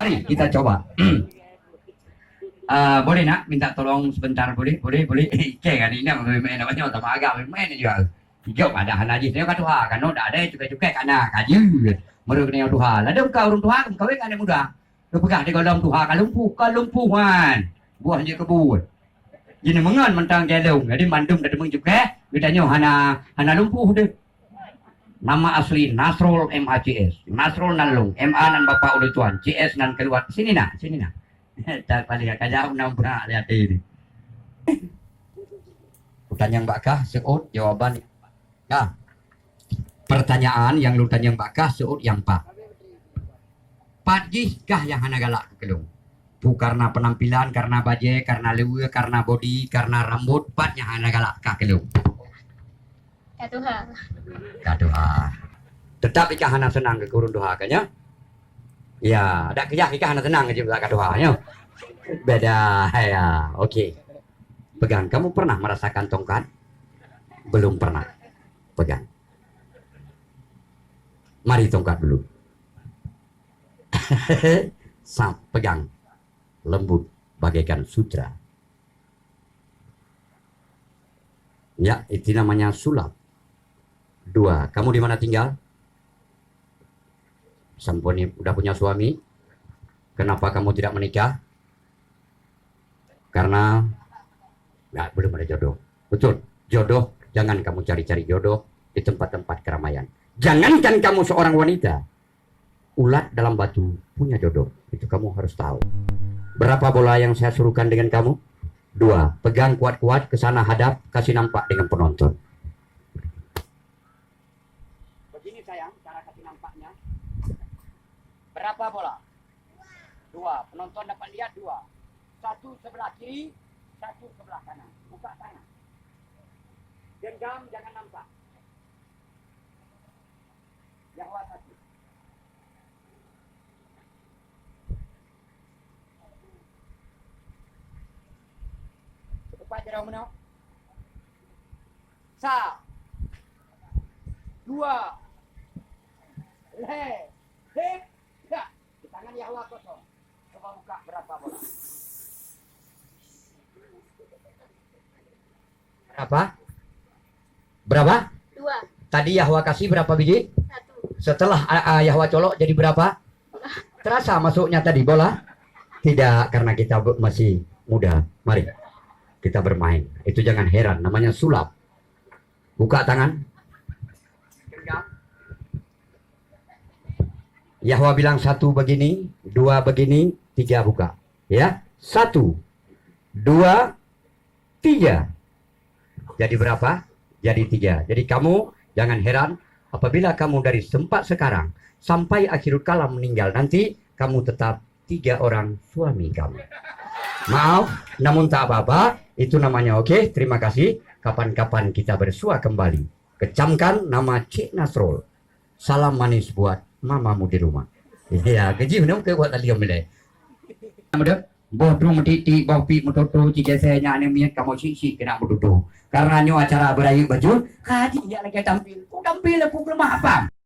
Mari kita coba. Boleh nak minta tolong sebentar, boleh. Ike kan ini namanya utama agak main juga. Hijau ada hana aja saya kata kan ada juga kana kaji. Mereka ni Tuhan. Ada kau orang Tuhan kau kan mudah. Kau pegang di dalam Tuhan kalumpuhan. Buahnya kebun. Jadi mengan mentang gelung. Jadi mandum dari juga. Bedanya hana lumpuh deh. Nama asli Nasrul MACS. Nasrul Nalung. MA nan Bapak oleh Tuhan. CS nan keluar. Sini nak. Tak paling kajak nampak lihat ini. Pertanyaan bakah seut jawaban. Ya. Pertanyaan yang lu tanya bakah seut yang pak. Padgih kah yang hana galak kelung. Bu karena penampilan, karena baje, karena lewe, karena body, karena rambut, pat yang hana galak kah kelung. Kaduha. Tetap ika hana senang ke kurun doha kanya. Ya, ada kejah ika hana senang aja kaduha nya. Beda ya. Oke. Pegang. Kamu pernah merasakan tongkat? Belum pernah. Pegang. Mari tongkat dulu. Pegang. Lembut bagaikan sutra. Ya, itu namanya sulap. 2. Kamu di mana tinggal? Sampuni udah punya suami? Kenapa kamu tidak menikah? Karena belum ada jodoh. Betul, jodoh jangan kamu cari-cari jodoh di tempat-tempat keramaian. Jangankan kamu seorang wanita, ulat dalam batu punya jodoh. Itu kamu harus tahu. Berapa bola yang saya suruhkan dengan kamu? 2. Pegang kuat-kuat ke sana hadap, kasih nampak dengan penonton. Begini sayang, cara kasih nampaknya. Berapa bola? 2. Penonton dapat lihat 2. 1 sebelah kiri, 1 sebelah kanan. Buka tangan. Genggam jangan nampak. Yahwa 1. Cepat jauh menau. 1, 2, le, ya. Di tangan Yahwa kosong. Coba buka berapa bola? Berapa? 2. Tadi Yahwa kasih berapa biji? 1. Setelah Yahwa colok jadi berapa? Terasa masuknya tadi bola? Tidak, karena kita masih muda. Mari kita bermain. Itu jangan heran, namanya sulap. Buka tangan. Yahwa bilang 1 begini, 2 begini, 3 buka. Ya, 1, 2, 3. Jadi berapa? Jadi 3. Jadi kamu jangan heran apabila kamu dari tempat sekarang sampai akhir kalam meninggal nanti kamu tetap 3 orang suami kamu. Maaf, namun tak apa-apa. Itu namanya oke. Terima kasih. Kapan-kapan kita bersua kembali. Kecamkan nama Cik Nasrul. Salam manis buat mamamu di rumah. Ya, gaji mana ke buat tali ambil. Nama bodoh mentiti bopi mentoto jika saya nyane miat kamu sih kena mentoto. Karena nyo acara berayu baju, haji ya lagi tampil. Ku tampil aku lemah apa?